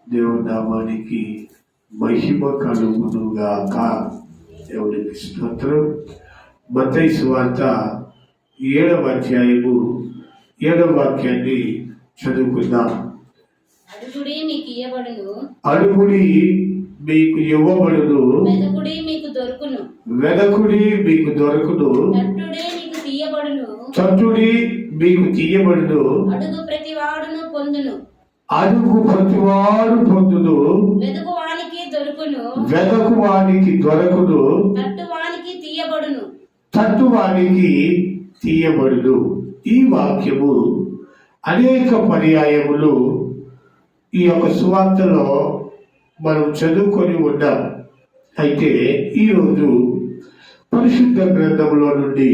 దేవుని నామానికి మహిమ కలుగునుగాక. దేవునికి స్తోత్రం. మత్తయి సువార్త 7వ అధ్యాయము 7వ వాక్యాన్ని చదువుకుందాం. అడుగుడి మీకు ఇయ్యబడును, అడుగుడి మీకు ఇవ్వబడును, వెదకుడి మీకు దొరుకును, వెదకుడి మీకు దొరకును, తట్టుడి మీకు తీయబడును, తట్టుడి మీకు తీయబడును, అడుగు ప్రతివాడును పొందును, అడుగు ప్రతివాడు పొందును, వెదుకువానికి దొరుకును, వెదకువానికి దొరకును, తట్టువానికి తీయబడును. తట్టువానికి తీయబడును. ఈ వాక్యము అనేక పర్యాయములు ఈ యొక్క సువార్తలో మనం చదువుకొని ఉన్నాం. అయితే ఈరోజు పరిశుద్ధ గ్రంథంలో నుండి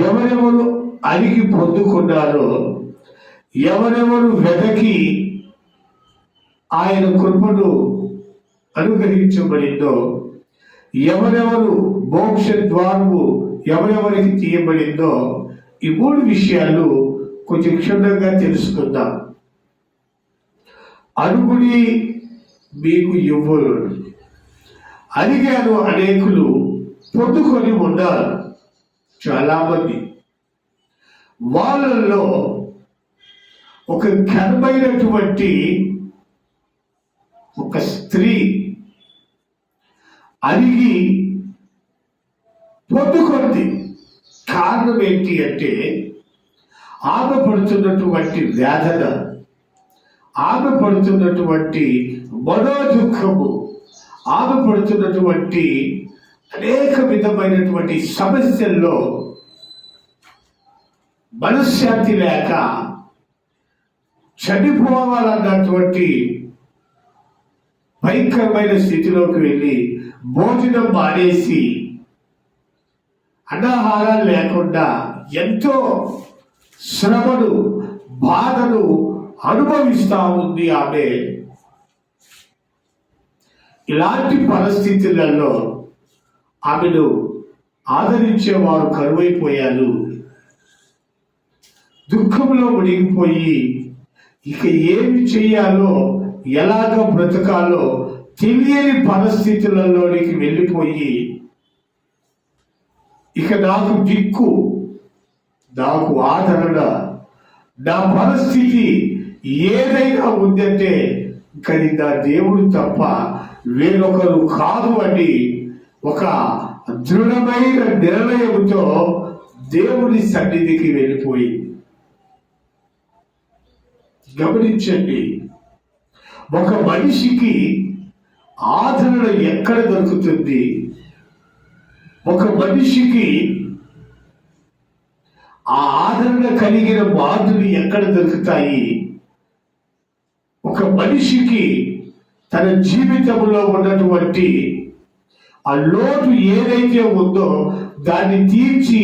ఎవరెవరు అడిగి పొందుకున్నారో, ఎవరెవరు వెదకి ఆయన కృపను అనుగ్రహించబడిందో, ఎవరెవరు మోక్ష ద్వారము ఎవరెవరికి తీయబడిందో, ఈ 3 విషయాలు కొంచెం క్షుణ్ణంగా తెలుసుకుందాం. అడుగుడి మీకు ఇవ్వరు. అడిగారు అనేకులు, పొందుకొని ఉన్నారు చాలామంది. వాళ్ళల్లో ఒక ఘనమైనటువంటి ఒక స్త్రీ అడిగి పొందుకుంది. కారణం ఏంటి అంటే, ఆమె పడుతున్నటువంటి వేదన, ఆమె పడుతున్నటువంటి మనోదుఖము, ఆమె పడుతున్నటువంటి అనేక విధమైనటువంటి సమస్యల్లో మనశ్శాంతి లేక చనిపోవాలన్నటువంటి భయంకరమైన స్థితిలోకి వెళ్ళి భోజనం మానేసి అన్నాహారం లేకుండా ఎంతో శ్రమను, బాధను అనుభవిస్తా ఉంది ఆమె. ఇలాంటి పరిస్థితులలో ఆమెను ఆదరించేవారు కరువైపోయారు. దుఃఖంలో మునిగిపోయి ఇక ఏమి చెయ్యాలో, ఎలాగ బ్రతకాలో తెలియని పరిస్థితులలోనికి వెళ్ళిపోయి, ఇక నాకు దిక్కు, నాకు ఆదరణ, నా పరిస్థితి ఏదైనా ఉందంటే కానీ నా దేవుడు తప్ప వేరొకరు కాదు అని ఒక దృఢమైన నిర్ణయంతో దేవుని సన్నిధికి వెళ్ళిపోయింది. గమనించండి, ఒక మనిషికి ఆదరణ ఎక్కడ దొరుకుతుంది? ఒక మనిషికి ఆ ఆదరణ కలిగిన మాటలు ఎక్కడ దొరుకుతాయి? ఒక మనిషికి తన జీవితంలో ఉన్నటువంటి ఆ లోటు ఏదైతే ఉందో దాన్ని తీర్చి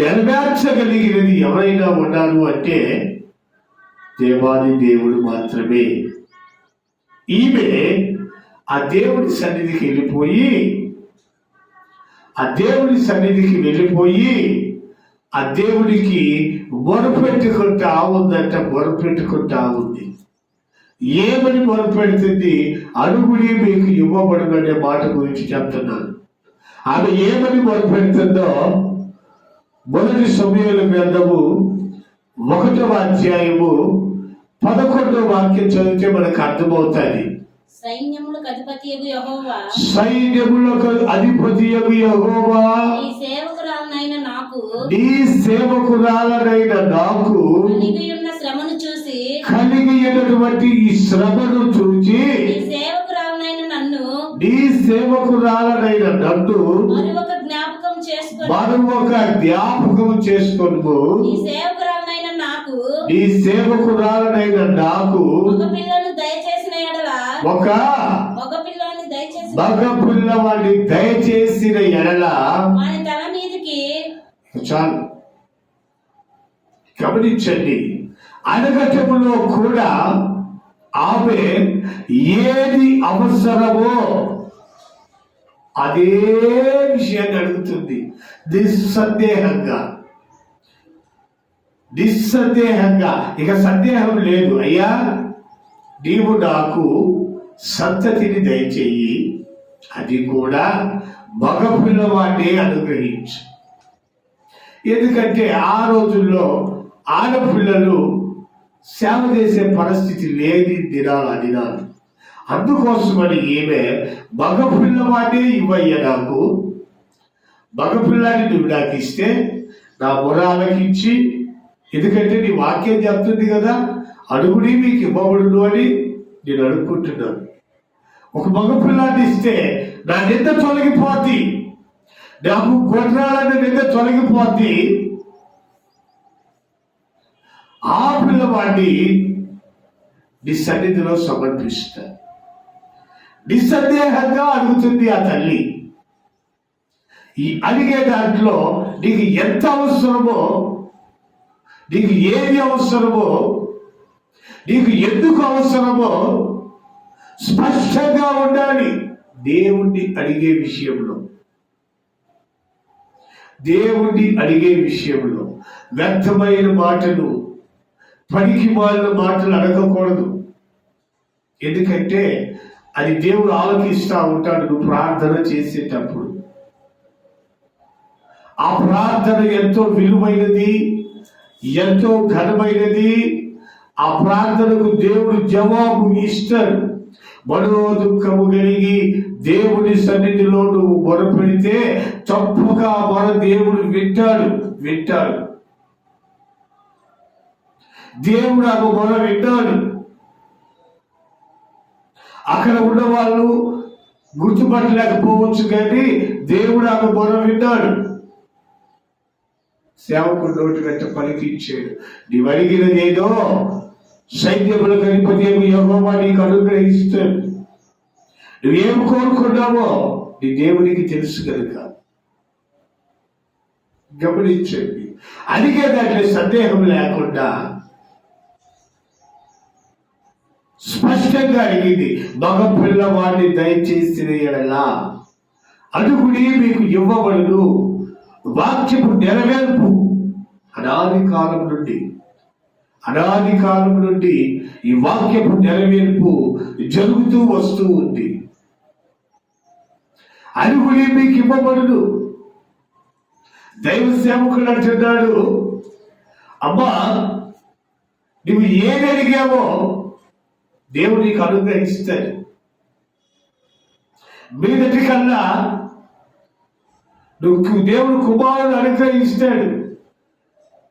నెరవేర్చగలిగినది ఎవరైనా ఉన్నారు అంటే దేవాది దేవుడు మాత్రమే. ఈమె ఆ దేవుడి సన్నిధికి వెళ్ళిపోయి ఆ దేవుడికి మొరపెట్టుకుంటా ఉందంట. మొరపెట్టుకుంటా ఉంది. ఏమని మొరపెడుతుంది? అడుగుడి మీకు ఇవ్వబడును అనే మాట గురించి చెప్తున్నాను. ఆమె ఏమని మొరపెడుతుందో మొదటి సమూయేలు గ్రంథము 1వ అధ్యాయము 11వ వాక్యం చదివితే మనకు అర్థమవుతుంది. సైన్యములకు అధిపతియగు యెహోవా, సైన్యములకు అధిపతియగు యెహోవా, నీ సేవకురాలనైన నాకు కలిగియున్న శ్రమను చూసి, కలిగినటువంటి ఈ శ్రమను చూసి నీ సేవకురాలనైన నన్ను మరొక జ్ఞాపకం చేసుకొను. నీ సేవకురాలనైన నాకు ఒక పిల్లను దయచేసిన ఎడల, ఒక మగ పిల్లవాడిని దయచేసిన ఎడల వాని తల మీదకి. చాలు. గమనించండి, అడగటములో కూడా ఆమె ఏది అవసరమో అదే విషయాన్ని అడుగుతుంది. నిస్సందేహంగా ఇక సందేహం లేదు. అయ్యా నీవు నాకు సంతతిని దయచేయి, అది కూడా మగ పిల్లవాడిని అనుగ్రహించు. ఎందుకంటే ఆ రోజుల్లో ఆడపిల్లలు సేవ చేసే పరిస్థితి లేని దినాలు. అందుకోసమని ఈమె మగ పిల్లవాడిని ఇవ్వయ్య, నాకు మగపిల్లాన్ని నువ్వు నాకు ఇస్తే నా మొర ఆలకించి, ఎందుకంటే నీ వాక్యం చెప్తుంది కదా, అడుగుడి మీకు ఇవ్వబడును అని నేను అడుగుకుంటున్నాను. ఒక మగపిల్లాన్ని ఇస్తే నా నింద తొలగిపోద్ది, నాకు గొడ్రాలన్న నింద తొలగిపోద్ది. ఆ పిల్లవాడిని నీ సన్నిధిలో సమర్పిస్తా. నిస్సందేహంగా అడుగుతుంది ఆ తల్లి. ఈ అడిగే దాంట్లో నీకు ఎంత అవసరమో, నీకు ఏది అవసరమో, నీకు ఎందుకు అవసరమో స్పష్టంగా ఉండాలి. దేవుణ్ణి అడిగే విషయంలో, దేవుణ్ణి అడిగే విషయంలో వ్యర్థమైన మాటలు, పనికి మాలిన మాటలు అడగకూడదు. ఎందుకంటే అది దేవుడు ఆలోకిస్తూ ఉంటాడు నువ్వు ప్రార్థన చేసేటప్పుడు. ఆ ప్రార్థన ఎంతో విలువైనది, ఎంతో ఘనమైనది. ఆ ప్రార్థనకు దేవుడు జవాబు ఇస్తాడు. మనోదుఖము కలిగి దేవుని సన్నిధిలో నువ్వు మొరపెడితే తప్పగా మన దేవుడు వింటాడు. దేవుడు ఆమె మొర వింటాడు. అక్కడ ఉన్న వాళ్ళు గుర్తుపట్టలేకపోవచ్చు, కానీ దేవుడు ఆమె మొర వింటాడు. సేవకుడు నోటి వెంట పలికించాడు, నీవు అడిగినది ఏదో సైన్యములకు అధిపతి యెహోవా నీకు అనుగ్రహిస్తాడు. నువ్వేం కోరుకున్నావో నీ దేవునికి తెలుసు కనుక. గమనించండి, అడిగే దాంట్లో సందేహం లేకుండా స్పష్టంగా అడిగింది. మగ పిల్లవాడిని దయచేసిన ఎడలా అడుగుడి మీకు ఇవ్వబడును. వాక్యపు నెరవేర్పు అనాది కాలం నుండి ఈ వాక్యపు నెరవేర్పు జరుగుతూ వస్తూ ఉంది. అడుగుడి మీకు ఇవ్వబడును. దైవ సేవకుడు అంటున్నాడు, అమ్మా నువ్వు ఏది అడిగావో దేవుడు నీకు అనుగ్రహిస్తాడు. మీదటి కల్లా నువ్వు దేవుడు కుమారుడు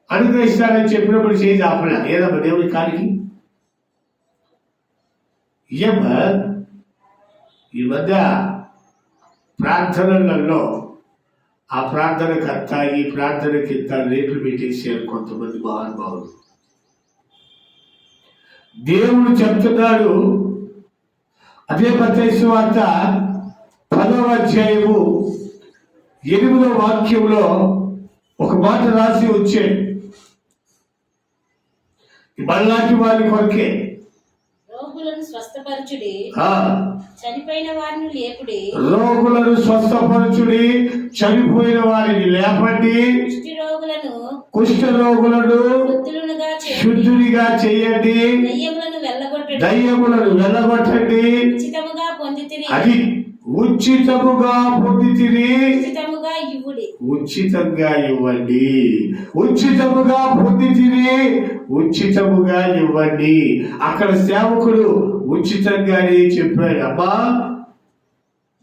అనుగ్రహిస్తాడని చెప్పినప్పుడు చేసి ఆపలే. ఏదమ్మా దేవుడి కాడికి ఏమ్మా ఈ మధ్య ప్రార్థనలలో ఆ ప్రార్థనకర్త ఈ ప్రార్థనకింత రేట్లు పెట్టేసారు కొంతమంది మహానుభావులు. దేవుడు చెప్తున్నాడు, అదే మత్తయి సువార్త 10వ అధ్యాయము 8వ వాక్యంలో ఒక మాట రాసి వచ్చాడు. మళ్ళాంటి వారి కొరకే రోగులను స్వస్థపరచుడి, చనిపోయిన వారిని లేపుడి. రోగులను స్వస్థపరచుడి, చనిపోయిన వారిని లేపండి. కుష్ఠ రోగులను శుద్ధునిగా చేయండి. దయ్యములను వెళ్ళగొట్టండి. అది ఉచితముగా పొందితిరి, ఉచితంగా ఇవ్వండి. ఉచితముగా పొందితిరి, ఉచితముగా ఇవ్వండి. అక్కడ సేవకుడు ఉచితంగానే చెప్పాడు, అమ్మా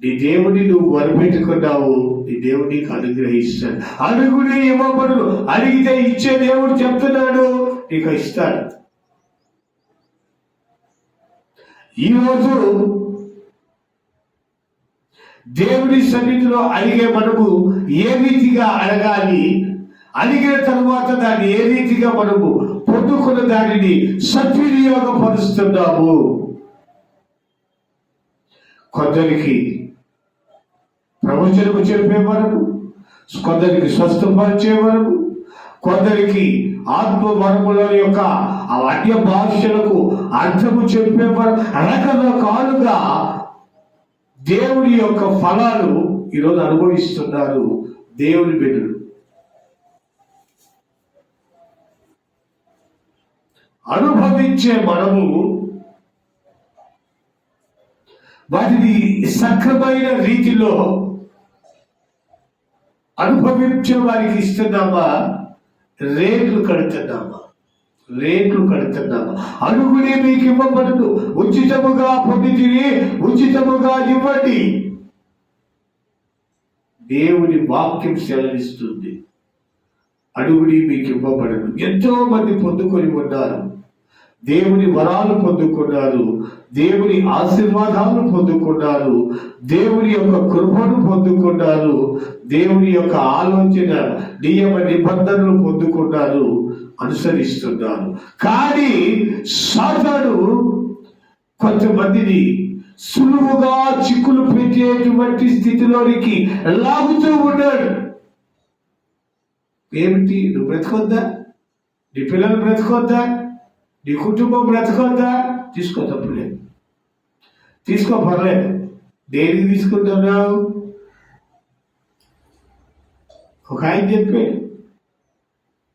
నీ దేవుడిని నువ్వు మొరపెట్టుకున్నావు, నీ దేవుడికి అనుగ్రహిస్తాడు. అడుగుని ఇవ్వబడు. అడిగితే ఇచ్చే దేవుడు చెప్తున్నాడు, నీకు ఇస్తాడు. ఈరోజు దేవుని సన్నిధిలో అడిగే మనము ఏ రీతిగా అడగాలి, అడిగిన తరువాత దాన్ని ఏ రీతిగా మనము పొందుకున్న దానిని సద్వినియోగపరుస్తున్నాము. కొందరికి ప్రవచనము చెప్పే వరకు, కొందరికి స్వస్థపరిచే వరకు, కొందరికి ఆత్మ వరముల యొక్క అన్య భాషలకు అర్థము చెప్పే వరకు రకరకాలుగా దేవుడి యొక్క ఫలాలు ఈరోజు అనుభవిస్తున్నారు దేవుని బిడ్డలు. అనుభవించే మనము వాటిని సక్రమైన రీతిలో అనుభవించే వారికి ఇస్తున్నామా, రేట్లు కడుతున్నామా? అడుగుడి మీకు ఇవ్వబడదు, ఉచితముగా పొందితిరి, ఉచితముగా ఇవ్వండి. దేవుని వాక్యం సెలవిస్తుంది. అడుగుడి మీకు ఇవ్వబడదు. ఎంతో మంది పొందుకొని ఉన్నారు, దేవుని వరాలు పొందుకున్నారు, దేవుని ఆశీర్వాదాలు పొందుకున్నారు, దేవుని యొక్క కృపను పొందుకున్నారు, దేవుని యొక్క ఆలోచన నియమ నిబంధనలు పొందుకున్నారు, అనుసరిస్తున్నారు. కానీ సాతాను కొంతమందిని సులువుగా చిక్కులు పెట్టేటువంటి స్థితిలోనికి లాగుతూ ఉన్నాడు. ఏమిటి? నువ్వు బ్రతకొద్దా? నీ పిల్లలు బ్రతకొద్దా? నీ కుటుంబం బ్రతకొద్దా? తీసుకో, తప్పులేదు, తీసుకో, పర్లేదు. దేనికి తీసుకుంటున్నావు? ఒక ఆయన చెప్పాడు,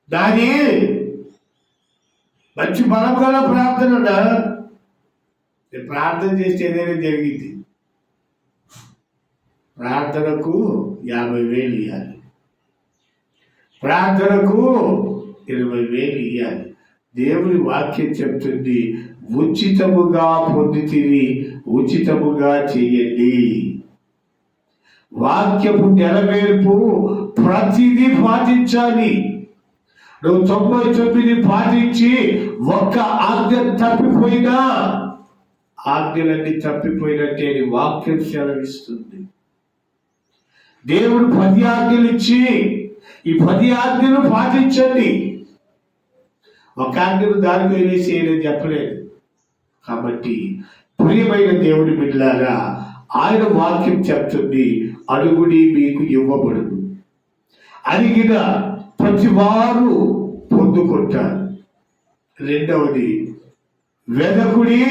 దాని మంచి బలం గల ప్రార్థన. నేను ప్రార్థన చేస్తే ఏదైనా జరిగింది. ప్రార్థనకు 50,000 ఇవ్వాలి, ప్రార్థనకు 20,000 ఇవ్వాలి. దేవుని వాక్యం చెప్తుంది, ఉచితముగా పొందితిరి, ఉచితముగా చేయండి. వాక్యపు నెరవేర్పు ప్రతిదీ పాటించాలి. నువ్వు 99 పాటించి ఒక్క ఆజ్ఞ తప్పిపోయినా ఆజ్ఞలన్నీ తప్పిపోయినట్టే వాక్యం సెలవిస్తుంది. దేవుడు 10 ఆజ్ఞలు ఇచ్చి ఈ 10 ఆజ్ఞలు పాటించండి, ఒక ఆజ్ఞను దానికి వేసేయని చెప్పలేదు. కాబట్టి ప్రియమైన దేవుడి బిడ్డలారా, ఆయన వాక్యం చెప్తుంది, అడుగుడి మీకు ఇవ్వబడును. అడిగిన ప్రతి వారు పొందుకుంటారు. రెండవది, వెదకుడి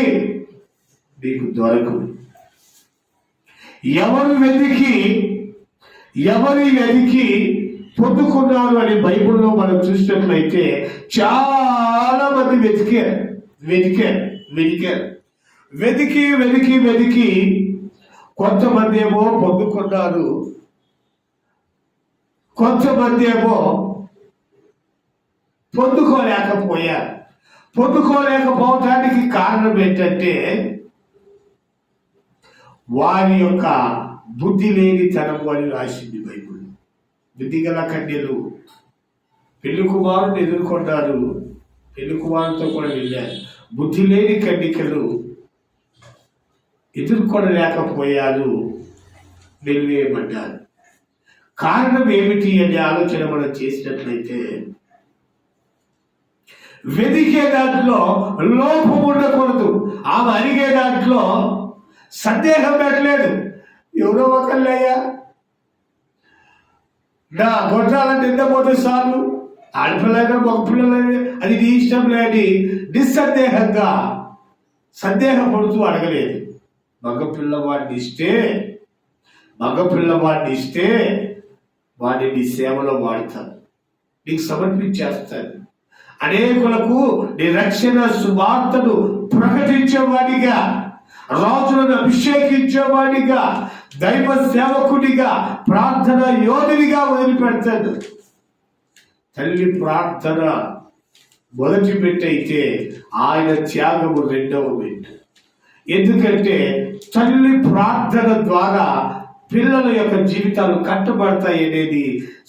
మీకు దొరకుడు. ఎవరు వెతికి పొందుకున్నారు అని బైబిల్లో మనం చూసినట్లయితే చాలా మంది వెతికి కొంతమంది ఏమో పొందుకున్నారు, కొంతమంది ఏమో పొందుకోలేకపోవటానికి కారణం ఏంటంటే వారి యొక్క బుద్ధి లేని తనము అని రాసింది బైబిల్. బుద్ధి గల కన్యలు పెళ్లి కుమారుని ఎదుర్కొన్నారు, పెళ్లి కుమారుతో కూడా వెళ్ళారు. బుద్ధి లేని కన్యకలు ఎదుర్కొనలేకపోయారు, వెలివేయబడ్డారు. కారణం ఏమిటి అనే ఆలోచన మనం చేసినట్లయితే, వెదికే దాంట్లో లోపం ఉండకూడదు. ఆమె అడిగే దాంట్లో సందేహం పెట్టలేదు. ఎవరో ఒకళ్ళయ్యా, నా గొడ్రాలంటే ఎంత పోతే చాలు, ఆడపిల్లైనా మగ పిల్లలైనా అది నీ ఇష్టం లేని నిస్సందేహంగా సందేహపడుతూ అడగలేదు. మగ పిల్లవాడిని ఇస్తే వాడిని నీ సేవలో వాడతాను, నీకు సమర్పించేస్తాను. అనేకులకు నీ రక్షణ సువార్తను ప్రకటించేవాడిగా, రాజులను అభిషేకించేవాడిగా, దైవ సేవకుడిగా, ప్రార్థన యోధుడిగా వదిలిపెడతాడు. తల్లి ప్రార్థన మొదటి పెట్టయితే ఆయన త్యాగము రెండవ పెట్టు. ఎందుకంటే తల్లి ప్రార్థన ద్వారా పిల్లల యొక్క జీవితాలు కట్టబడతాయి అనేది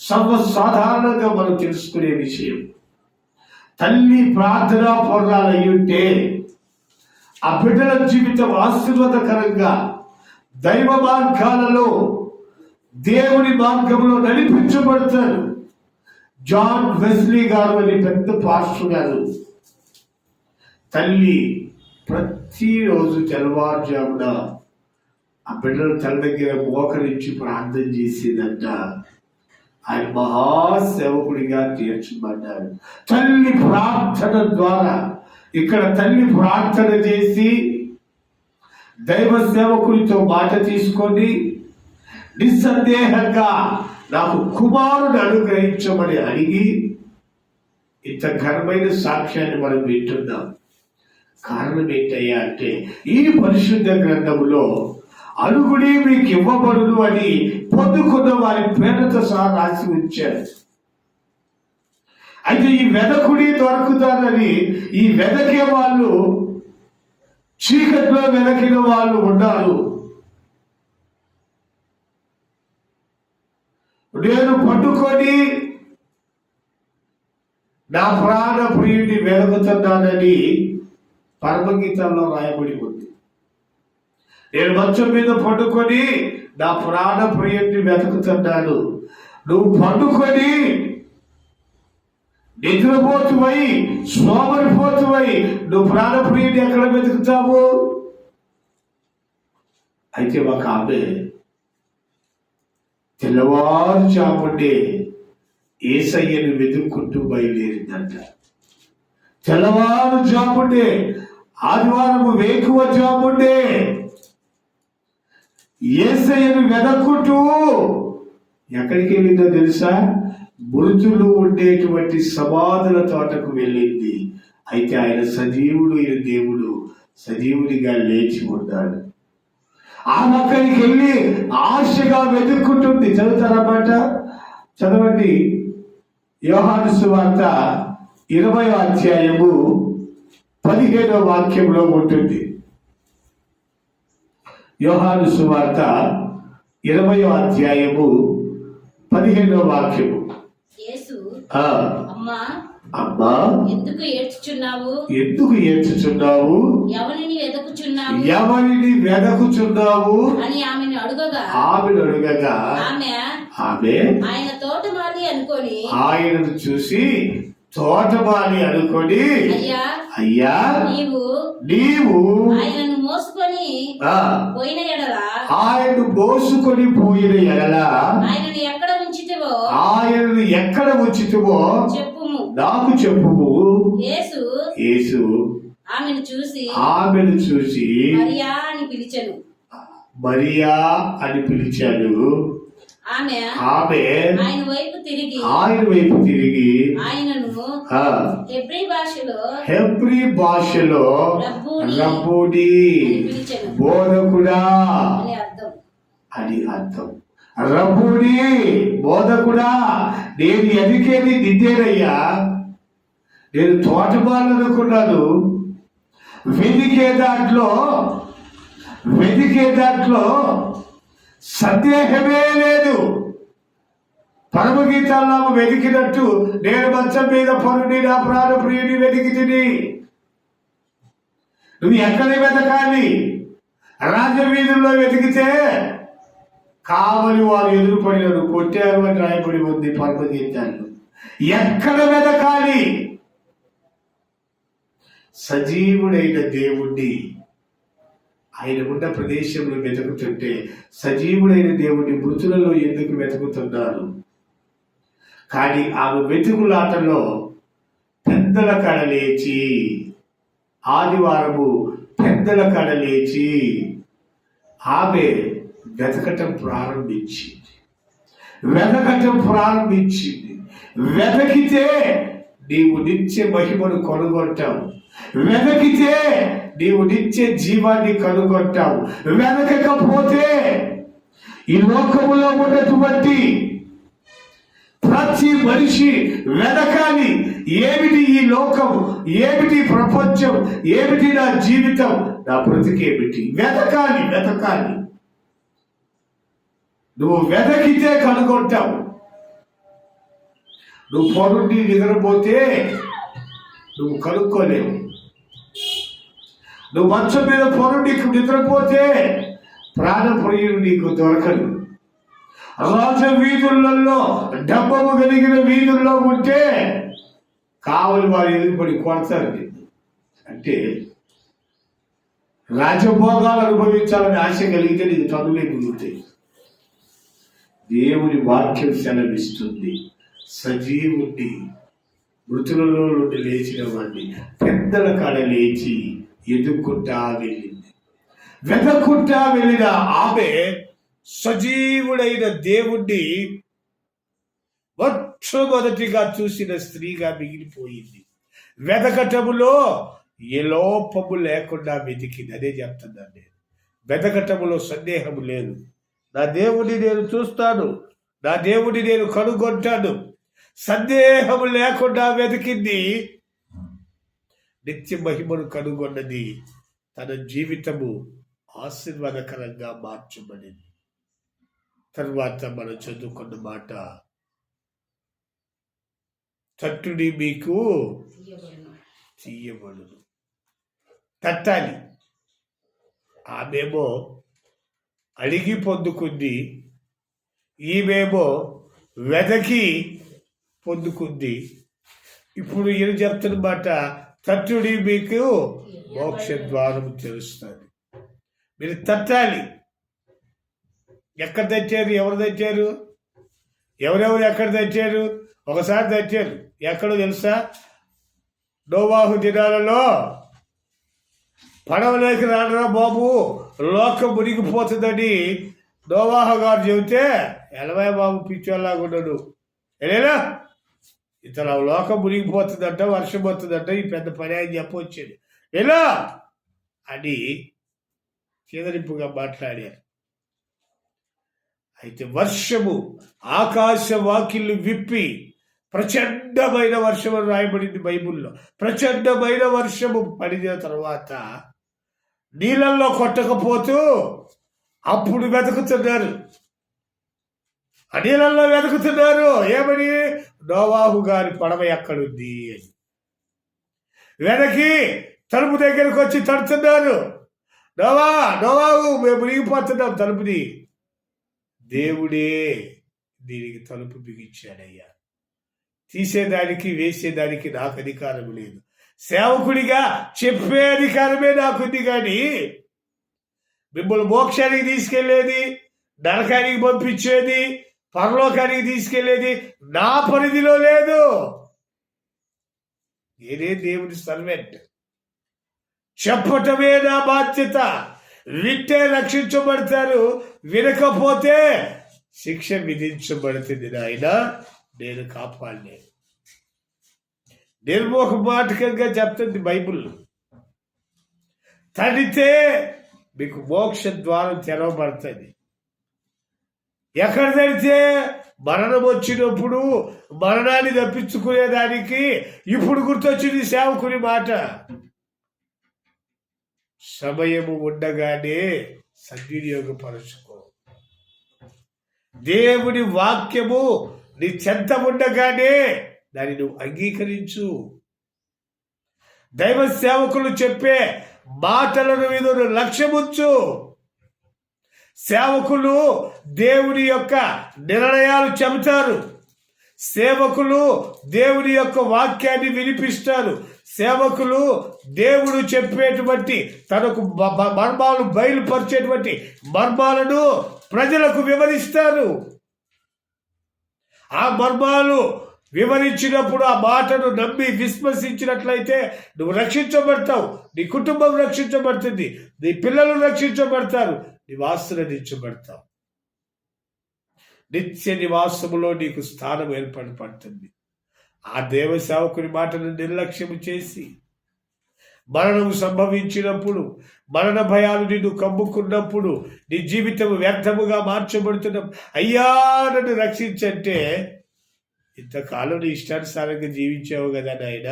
సర్వసాధారణంగా మనం తెలుసుకునే విషయం. తల్లి ప్రార్థన పొర్రాలయ్యుంటే ఆ బిడ్డల జీవితం ఆశీర్వాదకరంగా దైవ మార్గాలలో, దేవుని మార్గంలో నడిపించబడతారు. జాన్ వెస్లీ గారు అని పెద్ద పాస్టర్ గారు, తల్లి ప్రతిరోజు తెల్లవారుజామున ఆ బిడ్డల తల దగ్గర మోకరించి ప్రార్థన చేసేదంట. ఆయన మహాసేవకుడిగా తీర్చబడ్డారు. తల్లి ప్రార్థన ద్వారా, ఇక్కడ తల్లి ప్రార్థన చేసి దైవ సేవకుడితో మాట తీసుకొని నిస్సందేహంగా నాకు కుమారుడు అనుగ్రహించమని అడిగి ఇంత ఘనమైన సాక్ష్యాన్ని మనం వింటున్నాం. కారణం ఏంటయ్యా అంటే, ఈ పరిశుద్ధ గ్రంథంలో అడుగుడి మీకు ఇవ్వబడును అని పొందుకున్న వారి పేర్లతో సహా రాసి ఉంచారు. అయితే ఈ వెదకుడి దొరుకుతారని ఈ వెదకే వాళ్ళు, చీకట్లో వెదకిన వాళ్ళు ఉన్నారు. నేను పట్టుకొని నా ప్రాణ ప్రియుడిని వెదకుతున్నానని పరమగీతంలో రాయబడి ఉంది. నేను మంచం మీద పట్టుకొని నా ప్రాణ ప్రియుడిని వెతుకుతున్నాను. నువ్వు పట్టుకొని నిద్రపోతువై, సోమరిపోతువై నువ్వు ప్రాణప్రియుడిని ఎక్కడ వెతుకుతావు? అయితే ఒక ఆమె తెల్లవారుజామునే యేసయ్యను వెతుక్కుంటూ బయలుదేరిందంట. తెల్లవారుజామునే, ఆదివారము వేకువ జామునే యేసయ్యను వెతుక్కుంటూ ఎక్కడికి వెళ్ళిందో తెలుసా? మృతులు ఉండేటువంటి సమాధుల తోటకు వెళ్ళింది. అయితే ఆయన సజీవుడు, అయిన దేవుడు సజీవుడిగా లేచి ఉన్నాడు. ఆమె అక్కడికి వెళ్ళి ఆశగా వెతుక్కుంటుంది. చదువుతారన్నమాట, చదవండి. యోహాను సువార్త 20వ అధ్యాయము 15వ వాక్యంలో ఉంటుంది. యోహాను సువార్త 20వ అధ్యాయము 15వ వాక్యము. అమ్మా అమ్మా ఎందుకు ఏడ్చుచున్నావు? ఎందుకు ఏడ్చుచున్నావు? ఎవరిని వెదకుచున్నావు? ఎవరిని వెదకుచున్నావు అని ఆమెను అడగగా ఆమె ఆయన తోటమాలి అనుకొని, ఆయనను చూసి తోటమాలి అనుకొని, అయ్యా నీవు ఆయనను మోసుకొని పోయిన ఎడల, ఆయనను మోసుకొని పోయిన ఎడల ఆయనను ఎక్కడ ఉంచితివో చెప్పుము, నాకు చెప్పుము. యేసు ఆమెను చూసి మరియా అని పిలిచాడు. ఆమె ఆయన వైపు తిరిగి ఆయనను హెబ్రీ భాషలో రబ్బూని, బోధకుడా అని అర్థం. రబ్బూని, బోధకుడా, నేను ఎదికేది నిన్నేనయ్యా. నేను తోటమాలనుకున్నాను. వెదికే దాంట్లో సందేహమే లేదు. పరమగీతాల్లో వెతికినట్టు నేను మంచం మీద పరుని నా ప్రాణ ప్రియుని వెతికి తిని. నువ్వు ఎక్కడ వెతకాలి? రాజవీధుల్లో వెతికితే కావలి వారు ఎదురుపడినారు, కొట్టారు అని రాయబడి ఉంది పరమగీతాల్లో. ఎక్కడ వెతకాలి? సజీవుడైన దేవుణ్ణి ఆయన ఉన్న ప్రదేశంలో వెతుకుతుంటే, సజీవుడైన దేవుణ్ణి మృతులలో ఎందుకు వెతుకుతున్నారు? కానీ ఆమె వెతుకులాటలో పెద్దల కడ లేచి, ఆదివారము పెద్దల కడ లేచి ఆమె వెతకటం ప్రారంభించింది. వెతకితే నీవు నిత్య మహిమను కనుగొంటావు. వెతకితే నీవు నిత్య జీవాన్ని కనుగొంటావు. వెతకకపోతే ఈ లోకములో ఉన్నటువంటి ప్రతి మనిషి వెతకాలి. ఏమిటి ఈ లోకం, ఏమిటి ప్రపంచం, ఏమిటి నా జీవితం, నా బ్రతికేమిటి? వెతకాలి. నువ్వు వెతకితే కనుగొంటావు. నువ్వు పొరుండి నిద్రపోతే నువ్వు కనుక్కోలేవు. నువ్వు మంచం మీద పొరుండి నిద్రపోతే ప్రాణప్రియుడు నీకు దొరకదు. రాజ వీధులలో, డబ్బము కలిగిన వీధుల్లో ఉంటే కావలి వారు ఎదురుపడి కొడతారు. అంటే రాజభోగాలు అనుభవించాలని ఆశ కలిగితే నీకు చదువులే మిగులుతాయి. దేవుని వాక్యం సెలవిస్తుంది, సజీవుడిని, మృతులలో నుండి లేచిన వాడిని పెద్దల కాడ లేచి ఎదుక్కుంటా వెళ్ళింది. వెతకుంటా వెళ్ళిన ఆమె సజీవుడైన దేవుణ్ణి మొట్టమొదటిగా చూసిన స్త్రీగా మిగిలిపోయింది. వెతకటములో ఏ లోపము లేకుండా వెతికింది. అదే చెప్తున్నాను నేను. వెతకటములో సందేహము లేదు. నా దేవుడిని నేను చూస్తాను, నా దేవుడిని నేను కనుగొంటాను. సందేహము లేకుండా వెతికింది నిత్య మహిమను కనుగొన్నది. తన జీవితము ఆశీర్వాదకరంగా మార్చబడింది. తర్వాత మనం చదువుకున్న మాట, తట్టుడి మీకు తీయబడును. తట్టాలి. ఆమెమో అడిగి పొందుకుంది, ఈమెమో వెదకి పొందుకుంది. ఇప్పుడు ఈయన చెప్తున్న మాట, తట్టుడి మీకు మోక్ష ద్వారం తెలుస్తుంది. మీరు తట్టాలి. ఎక్కడ తెచ్చారు? ఎవరు తెచ్చారు? ఎవరెవరు ఎక్కడ తెచ్చారు? ఒకసారి తెచ్చారు. ఎక్కడో తెలుసా? నోవాహు దినాలలో పడవలోకి రానరా బాబు, లోకం మునిగిపోతుందని నోవాహు గారు చెబితే, ఎలవై బాబు పిచ్చోళ్ళలాగా ఉన్నాడు, ఎలా ఇతను లోకం మునిగిపోతుందంట, వర్షం పోతుందంట, ఈ పెద్ద పని అని చెప్పొచ్చాడు ఎలా అని చెదరింపుగా మాట్లాడారు. అయితే వర్షము ఆకాశ వాకిళ్ళు విప్పి ప్రచండమైన వర్షం అని రాయబడింది బైబిల్లో. ప్రచండమైన వర్షము పడిన తర్వాత నీళ్ళల్లో కొట్టకపోతూ అప్పుడు వెతుకుతున్నారు. ఆ నీళ్ళల్లో వెతుకుతున్నారు. ఏమని? నోవాహు గారి పడవ ఎక్కడుంది అని వెనక్కి తలుపు దగ్గరకు వచ్చి తడుతున్నారు. నోవాహు మేము మునిగిపోతున్నాం తలుపుని. దేవుడే దీనికి తలుపు బిగించాడయ్యా. తీసేదానికి వేసేదానికి నాకు అధికారం లేదు. సేవకుడిగా చెప్పే అధికారమే నాకుంది, కానీ మిమ్మల్ని మోక్షానికి తీసుకెళ్లేది, నరకానికి పంపించేది, పరలోకానికి తీసుకెళ్లేది నా పరిధిలో లేదు. నేనే దేవుడి సర్వెంట్. చెప్పటమే నా బాధ్యత. వింటే రక్షించబడతారు, వినకపోతే శిక్ష విధించబడుతుంది. నాయన నేను కాపాడలేను. నిర్మోహమాటకంగా చెప్తుంది బైబుల్. తడితే మీకు మోక్ష ద్వారం తెరవబడుతుంది. ఎక్కడ తడితే? మరణం వచ్చినప్పుడు మరణాన్ని తప్పించుకునేదానికి ఇప్పుడు గుర్తొచ్చింది సేవకుని మాట. సమయము ఉండగానే సద్వినియోగపరచుకో. దేవుని వాక్యము నీ చెంత ఉండగానే దాన్ని నువ్వు అంగీకరించు. దైవ సేవకులు చెప్పే మాటలను మీద లక్ష్యముంచు. సేవకులు దేవుని యొక్క నిర్ణయాలు చెబుతారు. సేవకులు దేవుని యొక్క వాక్యాన్ని వినిపిస్తారు. సేవకులు దేవుడు చెప్పేటువంటి తనకు మర్మాలు బయలుపరిచేటువంటి మర్మాలను ప్రజలకు వివరిస్తారు. ఆ మర్మాలు వివరించినప్పుడు ఆ మాటను నమ్మి విశ్వసించినట్లయితే నువ్వు రక్షించబడతావు, నీ కుటుంబం రక్షించబడుతుంది, నీ పిల్లలు రక్షించబడతారు, నీవు ఆశీర్వదించబడతావు. నిత్య నివాసములో నీకు స్థానం ఏర్పడుతుంది. ఆ దేవ సేవకుని మాటను నిర్లక్ష్యము చేసి మరణం సంభవించినప్పుడు, మరణ భయాలు నిన్ను కమ్ముకున్నప్పుడు, నీ జీవితం వ్యర్థముగా మార్చబడుతున్నప్పుడు, అయ్యా నన్ను రక్షించంటే ఇంతకాలం నీ ఇష్టానుసారంగా జీవించావు కదా నాయన.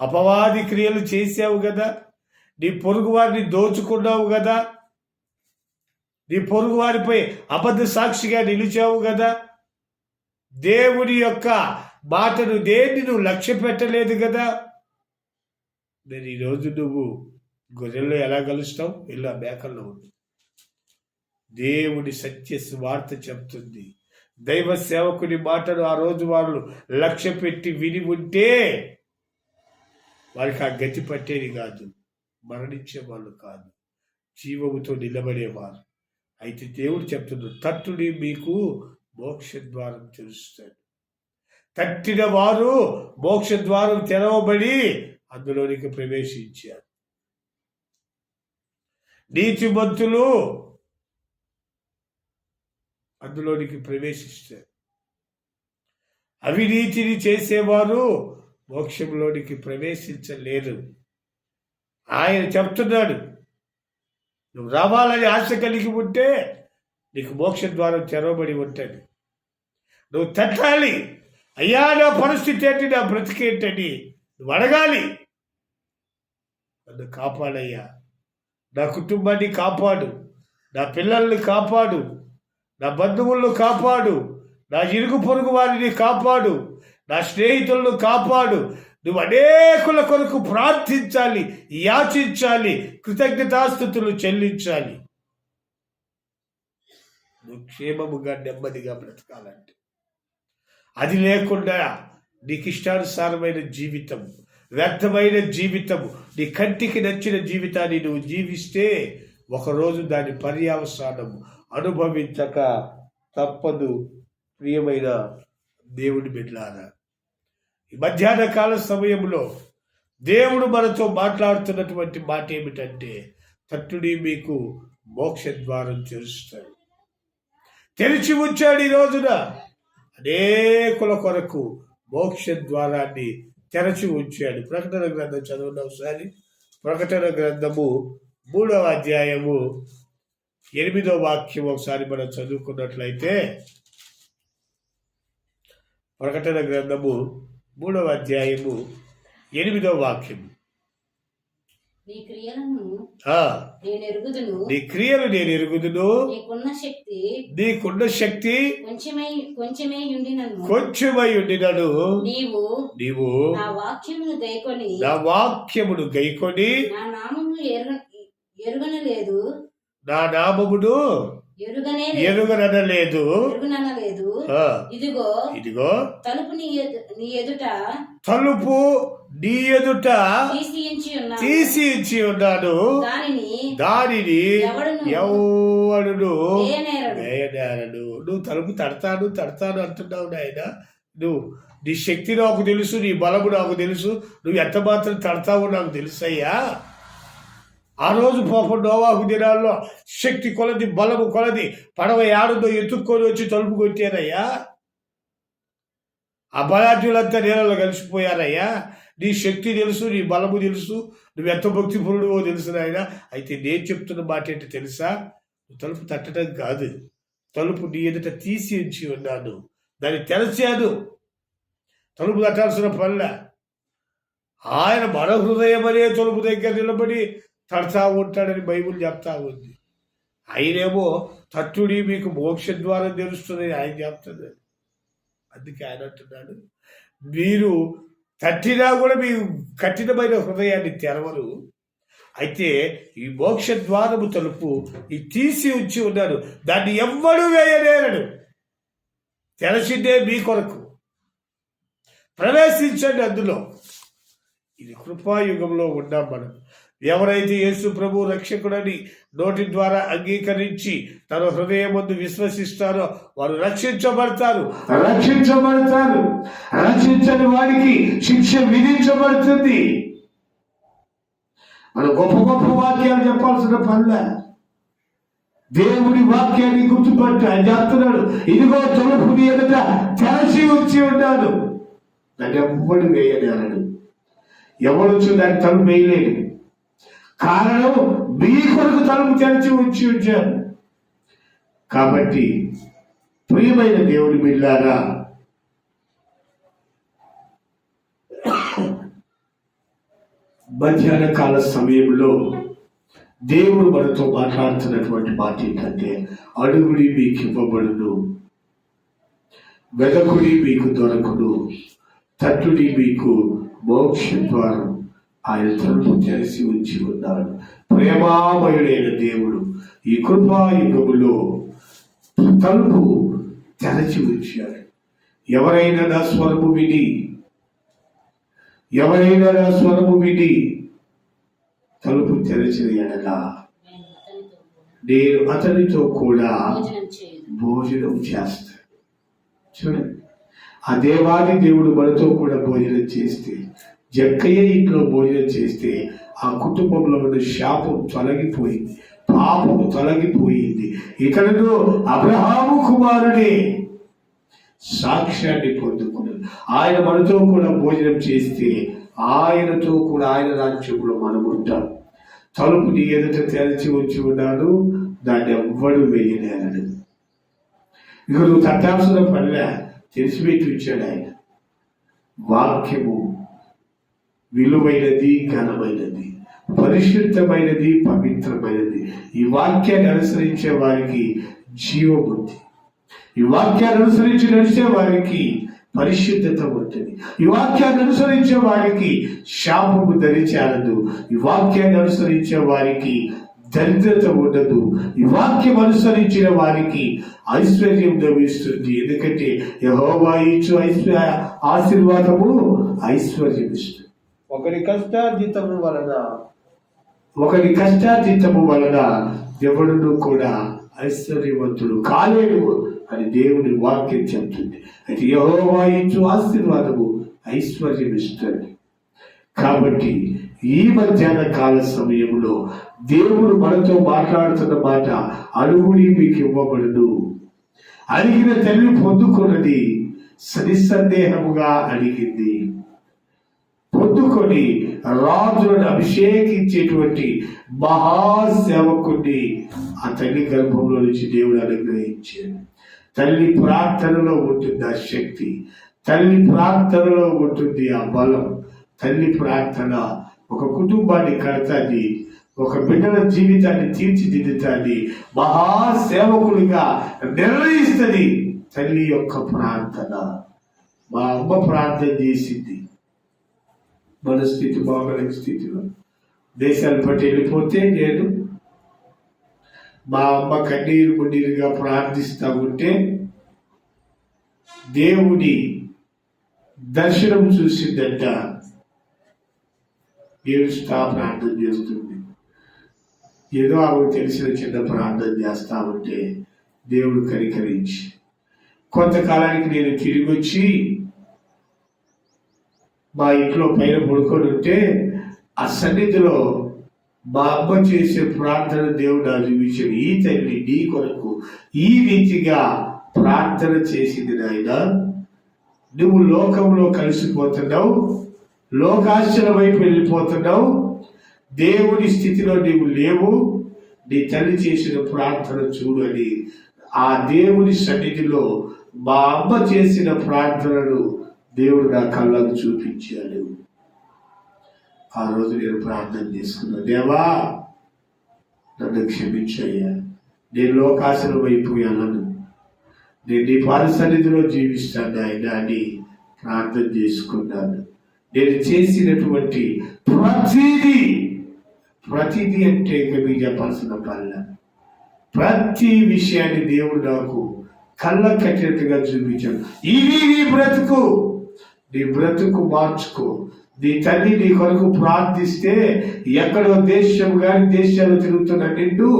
అపవాది క్రియలు చేసావు కదా, నీ పొరుగు వారిని దోచుకున్నావు కదా, నీ పొరుగు వారిపై అబద్ధ సాక్షిగా నిలిచావు కదా, దేవుని యొక్క మాటను దేన్ని నువ్వు లక్ష్య పెట్టలేదు కదా. మరి ఈరోజు నువ్వు గొర్రెల్లో ఎలా కలుస్తావు? ఇలా మేకల్లో ఉంది. దేవుని సత్య వార్త చెప్తుంది. దైవ సేవకుని మాటను ఆ రోజు వాళ్ళు లక్ష్య పెట్టి విని ఉంటే వారికి ఆ గతి పట్టేది కాదు, మరణించే వాళ్ళు కాదు, జీవముతో నిలబడేవారు. అయితే దేవుడు చెప్తున్నాడు, తట్టుని మీకు మోక్ష ద్వారం తెలుస్తాడు. తట్టిన వారు మోక్ష ద్వారం తెరవబడి అందులోనికి ప్రవేశించారు. నీతిమంతులు అందులోనికి ప్రవేశిస్తారు. అవినీతిని చేసేవారు మోక్షంలోనికి ప్రవేశించలేరు. ఆయన చెప్తున్నాడు, నువ్వు రావాలని ఆశ కలిగి ఉంటే నీకు మోక్ష ద్వారం తెరవబడి ఉంటుంది. నువ్వు తట్టాలి, అయ్యా నా పరిస్థితి ఏంటి, నా బ్రతికేంటని నువ్వు అడగాలి. నన్ను కాపాడయ్యా, నా కుటుంబాన్ని కాపాడు, నా పిల్లల్ని కాపాడు, నా బంధువులను కాపాడు, నా ఇరుగు పొరుగు వారిని కాపాడు, నా స్నేహితులను కాపాడు. నువ్వు అనేకుల కొరకు ప్రార్థించాలి, యాచించాలి, కృతజ్ఞతాస్తుతులు చెల్లించాలి. నువ్వు క్షేమముగా నెమ్మదిగా బ్రతకాలంటే అది లేకుండా నీకు ఇష్టానుసారమైన జీవితం, వ్యర్థమైన జీవితము, నీ కంటికి నచ్చిన జీవితాన్ని నువ్వు జీవిస్తే ఒకరోజు దాని పర్యవసానం అనుభవించక తప్పదు. ప్రియమైన దేవుని బిడ్డలారా, ఈ మధ్యాహ్న కాల సమయంలో దేవుడు మనతో మాట్లాడుతున్నటువంటి మాట ఏమిటంటే, తట్టుడి మీకు మోక్ష ద్వారం తెరుస్తాడు, తెరిచి ఉంచాడు. ఈ రోజున అనేకుల కొరకు మోక్ష ద్వారాన్ని తెరచి ఉంచాడు. ప్రకటన గ్రంథం చదవండి ఒకసారి. ప్రకటన గ్రంథము 3వ అధ్యాయము 8వ వాక్యం ఒకసారి మనం చదువుకున్నట్లయితే, ప్రకటన గ్రంథము 3వ అధ్యాయము 8వ వాక్యం. నీ క్రియలను నేను ఎరుగుదును, నీకున్న శక్తి కొంచెమై ఉండినను నీవు నా వాక్యమును గైకొని నా నామమును ఎరుగనలేదు. ఇదిగో తలుపు నీ ఎదుట తీసి ఉన్నాను, దానిని ఎవడును వేయనేరడు. నువ్వు తలుపు తడతాను అంటున్నావు నాయన. నువ్వు నీ శక్తి నాకు తెలుసు, నీ బలము నాకు తెలుసు, నువ్వు ఎంత మాత్రం తడతావో నాకు తెలుసయ్యా. ఆ రోజు పాపం నోవాహు దినాల్లో శక్తి కొలది, బలము కొలది పడవ ఏడుదో ఎత్తుక్కొని వచ్చి తలుపు కొట్టారయ్యా. ఆ బలాఢ్యులంతా నీళ్ళలో కలిసిపోయారయ్యా. నీ శక్తి తెలుసు, నీ బలము తెలుసు, నువ్వు ఎంత భక్తిపరుడువో తెలుసు నాయన. అయితే నేను చెప్తున్న మాట ఏంటి తెలుసా? నువ్వు తలుపు తట్టడం కాదు, తలుపు నీ ఎదుట తీసి ఉంచి ఉన్నాను, దాన్ని తెరచాను. తలుపు తట్టాల్సిన పనిలే. ఆయన మన హృదయం అనే తలుపు దగ్గర నిలబడి తడతా ఉంటాడని బైబిల్ చెప్తా ఉంది. ఆయనేమో తట్టుడి మీకు మోక్ష ద్వారం తెలుస్తుందని ఆయన చెప్తుంది. అందుకే ఆయన అంటున్నాడు, మీరు తట్టినా కూడా మీకు కఠినమైన హృదయాన్ని తెరవరు. అయితే ఈ మోక్ష ద్వారము తలుపు ఈ తీసి ఉంచి ఉన్నాడు, దాన్ని ఎవ్వడు వేయలేరడు. తెరచిందే మీ కొరకు, ప్రవేశించండి అందులో. ఇది కృపాయుగంలో ఉన్నాం మనం. ఎవరైతే యేసు ప్రభు రక్షకుడని నోటి ద్వారా అంగీకరించి తన హృదయమందు విశ్వసిస్తారో వారు రక్షించబడతారు. రక్షించని వాడికి శిక్ష విధించబడుతుంది. మన గొప్ప గొప్ప వాక్యాలు చెప్పాల్సిన పనిలే. దేవుడి వాక్యాన్ని గుర్తుపట్టి ఆయన చెప్తున్నాడు, ఇదిగో తలుపుని ఎదుట తెరచి ఉంచి ఉంటాడు, దాన్ని ఎవ్వడు వేయలేడు. ఎవడొచ్చు దాన్ని తలుపు వేయలేడు. కారణం మీ కొరకు తలుపు తెరిచి ఉంచి ఉంచారు. కాబట్టి ప్రియమైన దేవుడి బిడ్డలారా, మధ్యాహ్న కాల సమయంలో దేవుడు మనతో మాట్లాడుతున్నటువంటి మాట ఏంటంటే, అడుగుడి మీకు ఇవ్వబడును, వెదకుడి మీకు దొరకును, తట్టుడి మీకు మోక్ష ద్వారం ఆయన తలుపు తెరిచి ఉంచి ఉన్నాడు. ప్రేమామయుడైన దేవుడు ఈ కృపాయుగములో తలుపు తెరచి ఉంచాడు. ఎవరైనా నా స్వరము విని తలుపు తెరచిన ఎడలా నేను అతనితో కూడా భోజనం చేస్తాను. చూడండి, ఆ దేవాది దేవుడు మనతో కూడా భోజనం చేస్తే, జక్కయ్య ఇంట్లో భోజనం చేస్తే ఆ కుటుంబంలో ఉన్న శాపం తొలగిపోయింది, పాపం తొలగిపోయింది. ఇతరుడు అబ్రహాము కుమారుడే సాక్ష్యాన్ని పొందుకున్నాడు. ఆయన మనతో కూడా భోజనం చేస్తే ఆయనతో కూడా ఆయన రాజ్యంలో మనం ఉంటాం. తలుపు నీ ఎదుట తెరిచి ఉంచి ఉన్నాను, దాన్ని ఎవ్వడు వేయలేడు. ఇక నువ్వు తట్టాల్సిన పనిలే, తెలిసిపెట్టి ఉంచాడు ఆయన. వాక్యము విలువైనది, ఘనమైనది, పరిశుద్ధమైనది, పవిత్రమైనది. ఈ వాక్యాన్ని అనుసరించే వారికి జీవబుద్ధి, ఈ వాక్యాన్ని అనుసరించి నడిచే వారికి పరిశుద్ధత ఉంటుంది. ఈ వాక్యాన్ని అనుసరించే వారికి శాపము దరిచేరదు. ఈ వాక్యాన్ని అనుసరించే వారికి దరిద్రత ఉండదు. ఈ వాక్యం అనుసరించిన వారికి ఐశ్వర్యం లభిస్తుంది. ఎందుకంటే యెహోవా ఇచ్చు ఆశీర్వాదము ఐశ్వర్యం ఇస్తుంది. ఒకరి కష్టార్జితము వలన ఎవడును కూడా ఐశ్వర్యవంతుడు కాలేడు అని దేవుని వాక్యం చెప్తుంది. అయితే యెహోవా ఇచ్చు ఆశీర్వాదము ఐశ్వర్యం ఇస్తుంది. కాబట్టి ఈ మధ్యాహ్న కాల సమయంలో దేవుడు మనతో మాట్లాడుతున్న మాట, అడుగుడి మీకు ఇవ్వబడును. అడిగిన తల్లి పొందుకున్నది, నిస్సందేహముగా అడిగింది. పొందుకొని రాజులను అభిషేకించేటువంటి మహాసేవకుడిని ఆ తల్లి గర్భంలో నుంచి దేవుడు అనుగ్రహించాడు. తల్లి ప్రార్థనలో ఉంటుంది ఆ శక్తి, తల్లి ప్రార్థనలో ఉంటుంది ఆ బలం. తల్లి ప్రార్థన ఒక కుటుంబాన్ని కడతాది, ఒక బిడ్డల జీవితాన్ని తీర్చిదిద్దుతుంది, మహాసేవకుడిగా నిర్ణయిస్తుంది తల్లి యొక్క ప్రార్థన. మా అమ్మ ప్రార్థన చేసింది, మన స్థితి బాగోలేని స్థితిలో దేశాలు బట్టి వెళ్ళిపోతే నేను మా అమ్మ కన్నీరు మున్నీరుగా ప్రార్థిస్తూ ఉంటే దేవుడి దర్శనం చూసిందంట. ఏడుస్తా ప్రార్థన చేస్తుంది. ఏదో ఆమెకు తెలిసిన చిన్న ప్రార్థన చేస్తా ఉంటే దేవుడు కనికరించి కొంతకాలానికి నేను తిరిగి వచ్చి మా ఇంట్లో పైన పడుకొని ఉంటే ఆ సన్నిధిలో మా అమ్మ చేసే ప్రార్థన దేవుడు చూపించాడు. ఈ తల్లి నీ కొరకు ఈ రీతిగా ప్రార్థన చేసింది నాయన. నువ్వు లోకంలో కలిసిపోతున్నావు, లోకాశల వైపు వెళ్ళిపోతున్నావు, దేవుని స్థితిలో నీవు లేవు. నీ తల్లి చేసిన ప్రార్థన చూడు అని ఆ దేవుని సన్నిధిలో మా అమ్మ చేసిన ప్రార్థనను దేవుడు నా కళ్ళకు చూపించాడు. ఆ రోజు నేను ప్రార్థన చేసుకున్నా, దేవా నన్ను క్షమించయ్యా, నేను లోకాశల వైపు వెళ్ళను, నేను నీ సన్నిధిలో జీవిస్తాను ఆయన అని ప్రార్థన చేసుకున్నాను. నేను చేసినటువంటి ప్రతిదీ అంటే ఇక మీకు చెప్పాల్సిన పనుల ప్రతి విషయాన్ని దేవుడు నాకు కళ్ళ కట్టినట్టుగా చూపించాడు. ఇది నీ బ్రతుకు మార్చుకో. నీ తల్లి నీ కొరకు ప్రార్థిస్తే ఎక్కడో దేశాలు తిరుగుతున్న నిన్ను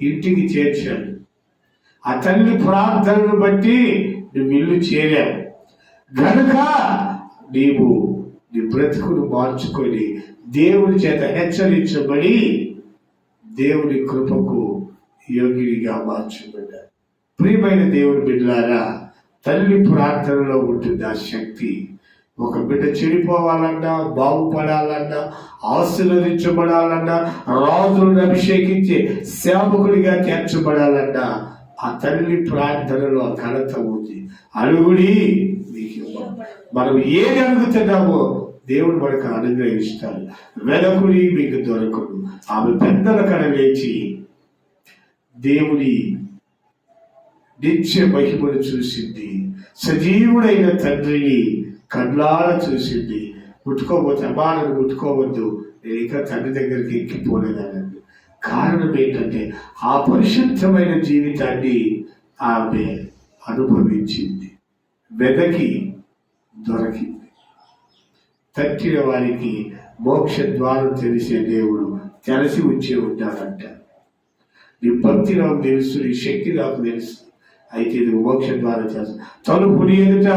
ఇంటికి చేర్చాడు. ఆ తల్లి ప్రార్థనను బట్టి నువ్వు ఇల్లు చేరావు గనుక నీవు నీ బ్రతుకును మార్చుకొని దేవుని చేత హెచ్చరించబడి దేవుని కృపకు యోగినిగా మార్చబడ్డాడు. ప్రియమైన దేవుని బిడ్డలారా, తల్లి ప్రార్థనలో ఉంటుంది ఆ శక్తి. ఒక బిడ్డ చెడిపోవాలన్నా, బాగుపడాలన్నా, ఆశీర్వదించబడాలన్నా, రాజులను అభిషేకించే సేవకుడిగా తీర్చబడాలన్నా ఆ తల్లి ప్రార్థనలో ఘనత ఉంది. అడుగుడి మీకు మనం ఏది అడుగుతున్నామో దేవుడు మనకు అనుగ్రహిస్తాడు. వెనకుడి మీకు దొరకడు. ఆమె పెద్దల కడ లేచి దేవుని నిత్య మహిమను చూసింది. సజీవుడైన తండ్రిని కళ్ళార చూసింది. ముట్టుకోవద్దు, అమ్మాలను ముట్టుకోవద్దు, నేను ఇంకా తండ్రి దగ్గరికి ఎక్కిపోలేదన్నది. కారణం ఏంటంటే ఆ పరిశుద్ధమైన జీవితాన్ని ఆమె అనుభవించింది. వెదకి దొరికింది. తట్టిన వారికి మోక్ష ద్వారం తెలిసే దేవుడు తెరచి ఉంచే ఉంటాడంట. నీ భక్తి నాకు తెలుసు, నీ శక్తి నాకు తెలుసు, అయితే ఇది మోక్ష ద్వారం చేస్తా. తలుపుని ఎదుట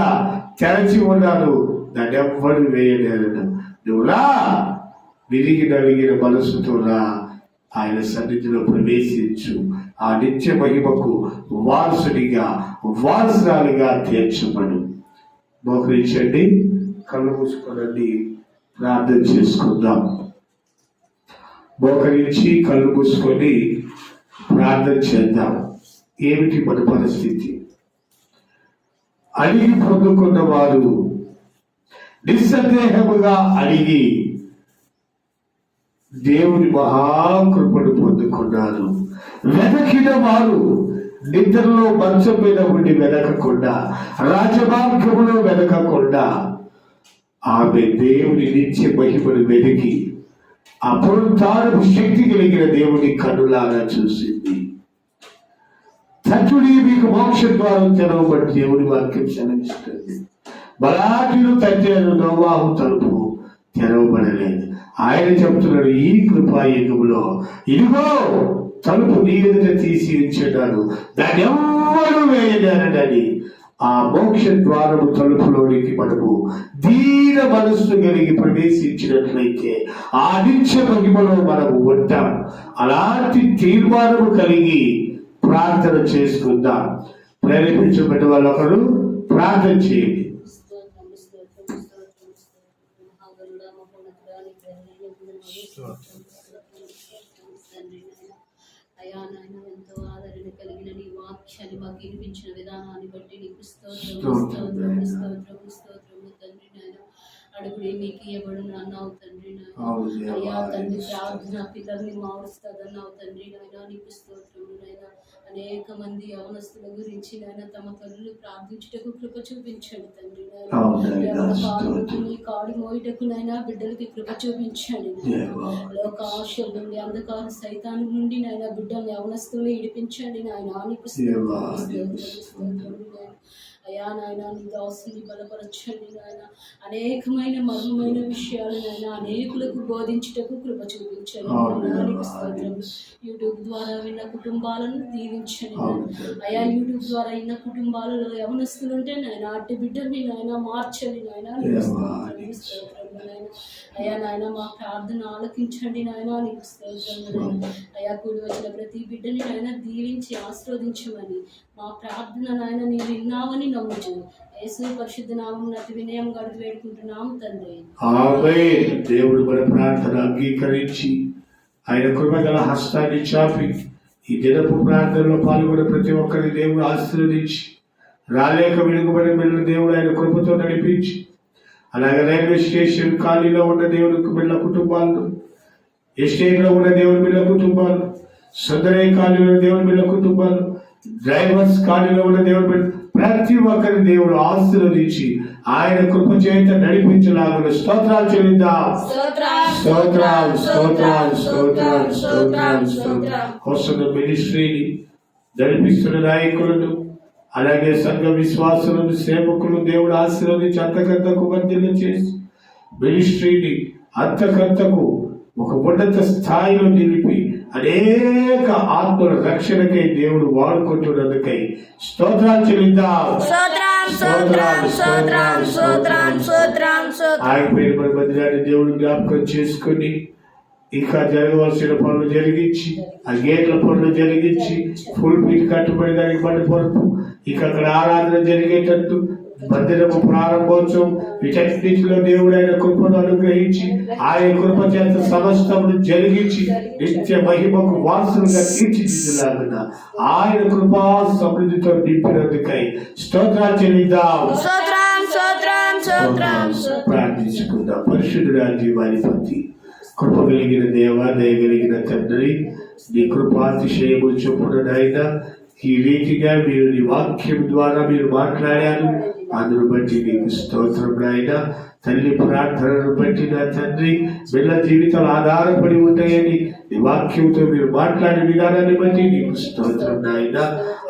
తెరచి ఉన్నాను, దాన్ని ఎవ్వడు వేయలేరు. నువ్వులా విరిగి నలిగిన మనసుతో రా, ఆయన సన్నిధిలో ప్రవేశించు. ఆ నిత్య మహిమకు వారసురాలుగా తీర్చబడు. మోకరించండి, కళ్ళు మూసుకోనండి, ప్రార్థన చేసుకుందాం. మోకరించి కళ్ళు మూసుకొని ప్రార్థన చేద్దాం. ఏమిటి మన పరిస్థితి? అడిగి పొందుకున్న వారు నిస్సందేహముగా అడిగి దేవుని మహాకృపను పొందుకున్నారు. వెతకిన వారు నిద్రలో మంచం మీద ఉండి వెతకకుండా, రాజమార్గములో వెతకకుండా ఆమె దేవుని నిత్య మహిమను వెతికి అపునరుత్థానపు శక్తి కలిగిన దేవుని కన్నులారా చూసింది. తండ్రి మీకు మోక్ష ద్వారం తెరవబడి దేవుని వాక్యం సెలవిస్తుంది. బలాఢ్యులు తట్టారు, నోవాహు తలుపు తెరవబడలేదు. ఆయన చెప్తున్నాడు, ఈ కృపాయుగంలో ఇదిగో తలుపు నీ ఎదుట తీసి ఉంచాడు, దాన్ని ఎవ్వరూ వేయలేరని. ఆ మోక్ష ద్వారము తలుపులోనికి మనము దీన మనస్సు కలిగి ప్రవేశించినట్లయితే ఆ నిత్య మహిమలో మనము ఉంటాం. అలాంటి తీర్మానము కలిగి ప్రార్థన చేసుకుందాం. ప్రేరేపించబడ్డ వాళ్ళు ఒకరు ప్రార్థన చేయండి. అయ్యా నాయన, ఎంతో ఆదరణ కలిగిన నీ వాక్యాన్ని మాకు వినిపించిన విధానాన్ని బట్టి నీకు స్తోత్రము తండ్రి నాయన. అడుగుడి మీకు ఇవ్వబడును అన్నావు తండ్రి నాయన. అయ్యా తండ్రి, ప్రార్థన పిల్లల్ని మారుస్తుందన్నావు తండ్రి నాయన. నీకు స్తోత్రము నాయన. అనేక మంది యవనస్తుల గురించి నాయన తమ తల్లులు ప్రార్థించుటకు కృప చూపించండి తండ్రి నాయన. కాడు మోయటకు నాయన బిడ్డలకి కృప చూపించండి నాయన. లోక ఆశల నుండి, అంధకార సైతాన్ నుండి నాయన బిడ్డలు యవనస్తుల్ని ఇడిపించండి నాయన. నీకు అయ్యా నాయన, నీ దాసుని బలపరచండి నాయన. అనేకమైన మర్మమైన విషయాలు నాయన అనేకులకు బోధించుటకు కృప చూపించండి నాయన. యూట్యూబ్ ద్వారా విన్న కుటుంబాలను దీవించండి అయ్యా. యూట్యూబ్ ద్వారా విన్న కుటుంబాలలో యవనస్తులుంటే నాయన అట్టి బిడ్డల్ని నాయన మార్చండి నాయన. అయ్యా నాయన, మా ప్రార్థన ఆలకించండి నాయన. నీకు స్తోత్రం అయ్యా. కూడి వచ్చిన ప్రతి బిడ్డని నాయన దీవించి ఆశీర్వదించమని మా ప్రార్థన నాయన నీవు విన్నావని నమ్ముచు యేసు పరిశుద్ధ నామమున అతి వినయం గడుపు వేడుకుంటున్నాము తండ్రి. ఆమేన్. దేవుడు మన ప్రార్థన అంగీకరించి ఆయన కృపగల హస్తాన్ని చాపి ఈ దినపు ప్రార్థనలో పాల్గొన్న ప్రతి ఒక్కరిని దేవుడు ఆశీర్వదించి, రాలేక వెనుకబడి వెళ్ళిన దేవుడు ఆయన కృపతో నడిపించి, అలాగే రైల్వే స్టేషన్ ఖాళీలో ఉన్న దేవునికి బిడ్డ కుటుంబాలను, ఎస్టేట్లో ఉన్న దేవుని బిడ్డ కుటుంబాలు, సుందరయ్య ఖాళీలో ఉన్న దేవుని బిడ్డ కుటుంబాలు, డ్రైవర్స్ ఖాళీలో ఉన్న దేవుని బిడ్డ ప్రతి ఒక్కరి దేవుడు ఆశీర్వదించి ఆయన కృప చేత నడిపించలాగా స్తోత్రాలు చెల్లిద్దాం. వస్తున్న మినిస్ట్రీని నడిపిస్తున్న నాయకులను, అలాగే సంఘ విశ్వాసులను, సేవకులు దేవుడు ఆశీర్వదించి అంతకంతకు వర్ధన చేసి మినిస్ట్రీని అంతకంతకు ఒక ఉన్నత స్థాయిలో నిలిపి అనేక ఆత్మల రక్షణకై దేవుడు వాడుకుంటున్నందుకై స్తోత్రాలు చెల్లిద్దాం. ఆయన పేరు మన మందిరాన్ని దేవుడు జ్ఞాపకం చేసుకుని ఇంకా జరగవలసిన పనులు జరిగించి, ఆ గేట్ల పనులు జరిగించి, ఫుల్ పీట్ కట్టుబడి దానికి మండపరపు, ఇక అక్కడ ఆరాధన జరిగేటట్టు మందిరము ప్రారంభోత్సవం వీటన్నిటిలో దేవుడు ఆయన కృపను అనుగ్రహించి ఆయన కృప చేత సమస్తమును జరిగించి నిత్య మహిమకు వారసులుగా తీర్చిదిద్దులాగున ఆయన కృపా సమృద్ధితో నింపినందుకై స్తోత్రాలు చెల్లిద్దాం. ప్రార్థించుకుందాం. పరిశుద్ధుడా, జీవాధిపతి, కృప కలిగిన దేవ, దయగలిగిన తండ్రి, నీ కృపాతిశయము చొప్పున నాయన ఈ రీతిగా మీరు నీ వాక్యం ద్వారా మీరు మాట్లాడారు. అందును బట్టి నీకు స్తోత్రం నాయన. తల్లి ప్రార్థనను బట్టి నా తండ్రి బిడ్డ జీవితాలు ఆధారపడి ఉంటాయని నీ వాక్యంతో మీరు మాట్లాడే విధానాన్ని బట్టి నీకు స్తోత్రం నాయన.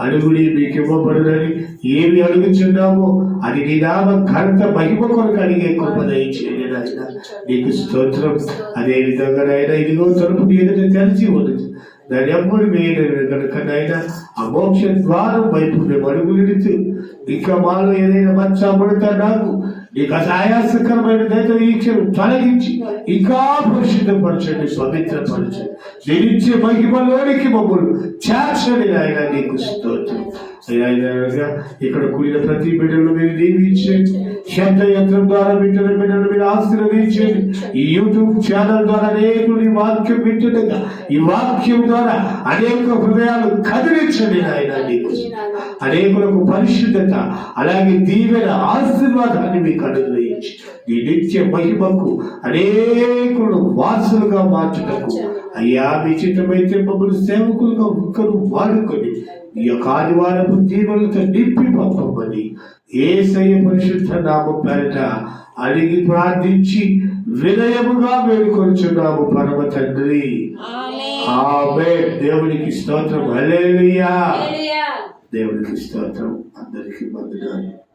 అడుగుడి మీకు ఇవ్వబడునని ఏమి అడుగుచున్నామో అది నీ నామ ఘనత మహిమ కొరకు అడిగే కృప దయచేయండి నాయన. నీకు స్తోత్రం. అదే విధంగా నాయన ఇదిగో తలుపు నీ ఎదుట తెరిచి ఉన్నది, దాన్ని ఎప్పుడు వేయలేదు కనుక నాయన ఆ మోక్ష ద్వారం వైపు మేము అడుగులెడుతూ ఇంకా మాలో ఏదైనా మంచి పడతా నాకు నీకు అసాయాసకరమైన దైవ ఈక్షను తొలగించి ఇంకా పరిశుద్ధపరచండి, పవిత్రపరచండి. నిలిచే మహిమలోనికి మమ్మల్ని చేర్చండి నాయన. నీకు స్తోత్రం. అయ్యా ఇక్కడ కూడిన ప్రతి బిడ్డలు మీరు దీవించండి. శబ్ద యంత్రం ద్వారా బిడ్డలు మీరు ఆశీర్వదించండి. ఈ యూట్యూబ్ ఛానల్ ద్వారా అనేకులు ఈ వాక్యం వింటుండగా ఈ వాక్యం ద్వారా అనేక హృదయాలు కదిలించండి నాయన. నీకు అనేకులకు పరిశుద్ధత అలాగే దీవెన ఆశీర్వాదాన్ని మీకు అనుగ్రహించి ఈ నిత్య మహిమకు అనేకులు వారసులుగా మార్చుటకు అయ్యా మీ చిత్తమైతే మమ్మల్ని సేవకులుగా ఒక్కరు వాడుకొని ఈ యొక్క ఆదివారపు దీవులతో నింపి పంపమని యేసయ్య పరిశుద్ధ నామం పేరట అడిగి ప్రార్థించి వినయముగా వేడుకొనుచున్నాము పరమ తండ్రి. ఆమేన్. దేవునికి స్తోత్రం. హల్లెలూయా. దేవునికి స్తోత్రం. అందరికీ వందనాలు.